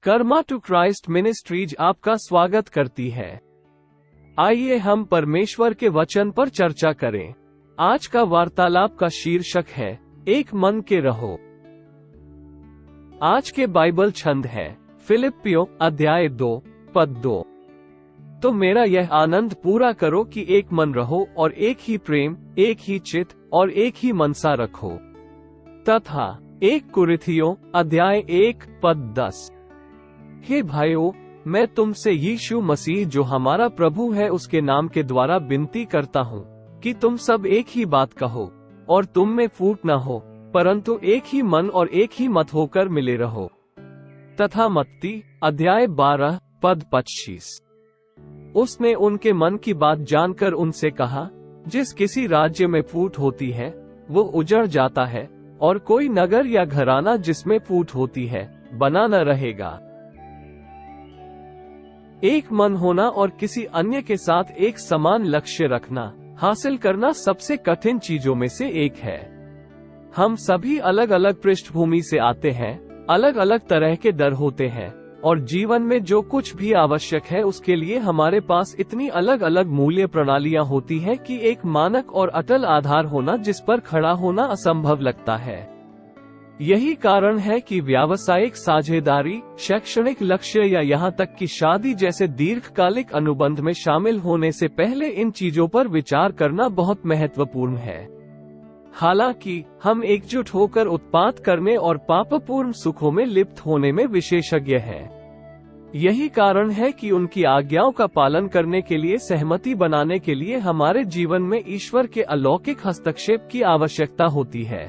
Karma to Christ ministries आपका स्वागत करती है। आइए हम परमेश्वर के वचन पर चर्चा करें। आज का वार्तालाप का शीर्षक है एक मन के रहो। आज के बाइबल छंद है फिलिप्पियों अध्याय 2 पद 2। तो मेरा यह आनंद पूरा करो कि एक मन रहो और एक ही प्रेम, एक ही चित्त और एक ही मनसा रखो। तथा 1 कुरिन्थियों अध्याय 1 पद 10। हे भाइयों, मैं तुमसे यीशु मसीह जो हमारा प्रभु है उसके नाम के द्वारा विनती करता हूँ कि तुम सब एक ही बात कहो और तुम में फूट न हो, परंतु एक ही मन और एक ही मत होकर मिले रहो। तथा मत्ती अध्याय 12 पद 25। उसने उनके मन की बात जानकर उनसे कहा, जिस किसी राज्य में फूट होती है वो उजड़ जाता है, और कोई नगर या घराना जिसमें फूट होती है बना न रहेगा। एक मन होना और किसी अन्य के साथ एक समान लक्ष्य रखना हासिल करना सबसे कठिन चीजों में से एक है। हम सभी अलग अलग पृष्ठभूमि से आते हैं, अलग अलग तरह के डर होते हैं, और जीवन में जो कुछ भी आवश्यक है उसके लिए हमारे पास इतनी अलग अलग मूल्य प्रणालियां होती हैं कि एक मानक और अटल आधार होना जिस पर खड़ा होना असंभव लगता है। यही कारण है कि व्यावसायिक साझेदारी, शैक्षणिक लक्ष्य या यहाँ तक कि शादी जैसे दीर्घकालिक अनुबंध में शामिल होने से पहले इन चीजों पर विचार करना बहुत महत्वपूर्ण है। हालांकि हम एकजुट होकर उत्पाद करने और पापपूर्ण सुखों में लिप्त होने में विशेषज्ञ हैं। यही कारण है कि उनकी आज्ञाओं का पालन करने के लिए सहमति बनाने के लिए हमारे जीवन में ईश्वर के अलौकिक हस्तक्षेप की आवश्यकता होती है।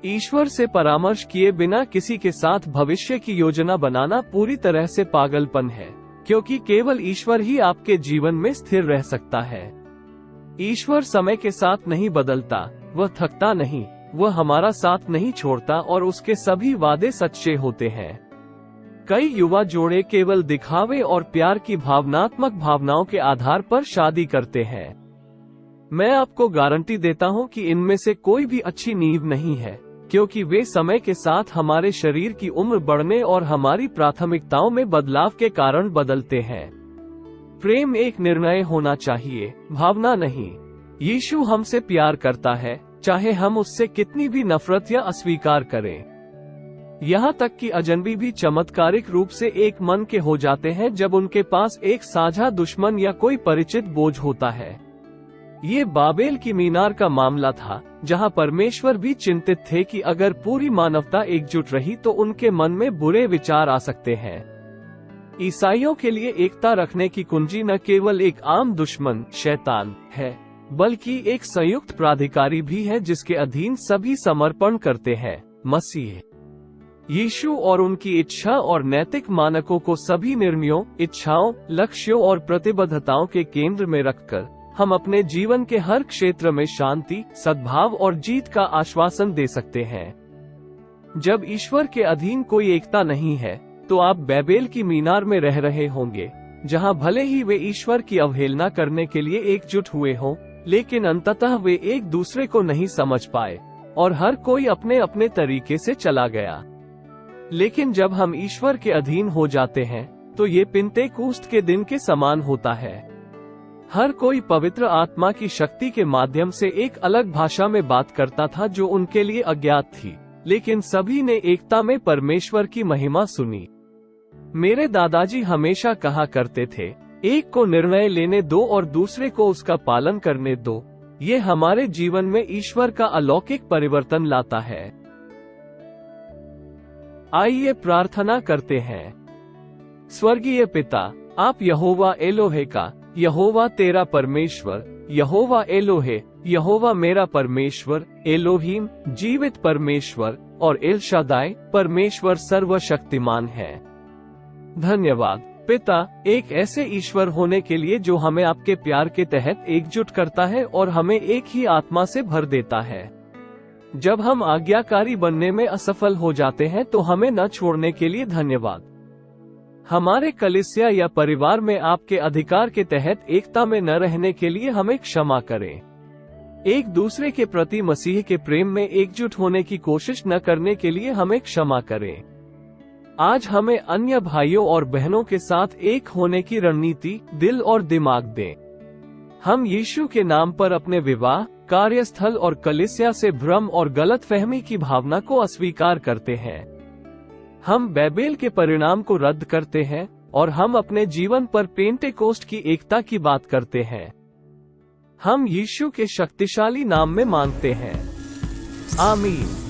ईश्वर से परामर्श किए बिना किसी के साथ भविष्य की योजना बनाना पूरी तरह से पागलपन है, क्योंकि केवल ईश्वर ही आपके जीवन में स्थिर रह सकता है। ईश्वर समय के साथ नहीं बदलता, वह थकता नहीं, वह हमारा साथ नहीं छोड़ता और उसके सभी वादे सच्चे होते हैं। कई युवा जोड़े केवल दिखावे और प्यार की भावनात्मक भावनाओं के आधार पर शादी करते हैं। मैं आपको गारंटी देता हूं कि इनमें से कोई भी अच्छी नींव नहीं है, क्योंकि वे समय के साथ हमारे शरीर की उम्र बढ़ने और हमारी प्राथमिकताओं में बदलाव के कारण बदलते हैं। प्रेम एक निर्णय होना चाहिए, भावना नहीं। यीशु हमसे प्यार करता है, चाहे हम उससे कितनी भी नफरत या अस्वीकार करें। यहाँ तक कि अजनबी भी चमत्कारिक रूप से एक मन के हो जाते हैं जब उनके पास एक साझा दुश्मन या कोई परिचित बोझ होता है। ये बाबेल की मीनार का मामला था, जहां परमेश्वर भी चिंतित थे कि अगर पूरी मानवता एकजुट रही तो उनके मन में बुरे विचार आ सकते हैं। ईसाइयों के लिए एकता रखने की कुंजी न केवल एक आम दुश्मन शैतान है, बल्कि एक संयुक्त प्राधिकारी भी है जिसके अधीन सभी समर्पण करते हैं, मसीह यीशु, और उनकी इच्छा और नैतिक मानकों को सभी निर्णयों, इच्छाओं, लक्ष्यों और प्रतिबद्धताओं के केंद्र में रखकर हम अपने जीवन के हर क्षेत्र में शांति, सद्भाव और जीत का आश्वासन दे सकते हैं। जब ईश्वर के अधीन कोई एकता नहीं है तो आप बाबेल की मीनार में रह रहे होंगे, जहां भले ही वे ईश्वर की अवहेलना करने के लिए एकजुट हुए हों, लेकिन अंततः वे एक दूसरे को नहीं समझ पाए और हर कोई अपने अपने तरीके से चला गया। लेकिन जब हम ईश्वर के अधीन हो जाते हैं तो ये पिन्तेकुस्त के दिन के समान होता है। हर कोई पवित्र आत्मा की शक्ति के माध्यम से एक अलग भाषा में बात करता था जो उनके लिए अज्ञात थी, लेकिन सभी ने एकता में परमेश्वर की महिमा सुनी। मेरे दादाजी हमेशा कहा करते थे, एक को निर्णय लेने दो और दूसरे को उसका पालन करने दो। ये हमारे जीवन में ईश्वर का अलौकिक परिवर्तन लाता है। आइए प्रार्थना करते हैं। स्वर्गीय पिता, आप यहोवा एलोहे का, यहोवा तेरा परमेश्वर, यहोवा एलोहे, यहोवा मेरा परमेश्वर, एलोहीम जीवित परमेश्वर, और एल शादाई परमेश्वर सर्वशक्तिमान है। धन्यवाद पिता, एक ऐसे ईश्वर होने के लिए जो हमें आपके प्यार के तहत एकजुट करता है और हमें एक ही आत्मा से भर देता है। जब हम आज्ञाकारी बनने में असफल हो जाते हैं तो हमें न छोड़ने के लिए धन्यवाद। हमारे कलीसिया या परिवार में आपके अधिकार के तहत एकता में न रहने के लिए हमें क्षमा करें। एक दूसरे के प्रति मसीह के प्रेम में एकजुट होने की कोशिश न करने के लिए हमें क्षमा करें। आज हमें अन्य भाइयों और बहनों के साथ एक होने की रणनीति, दिल और दिमाग दें। हम यीशु के नाम पर अपने विवाह, कार्यस्थल और कलीसिया से भ्रम और गलतफहमी की भावना को अस्वीकार करते हैं। हम बैबेल के परिणाम को रद्द करते हैं और हम अपने जीवन पर पेंटेकोस्ट की एकता की बात करते हैं। हम यीशु के शक्तिशाली नाम में मांगते हैं। आमीन।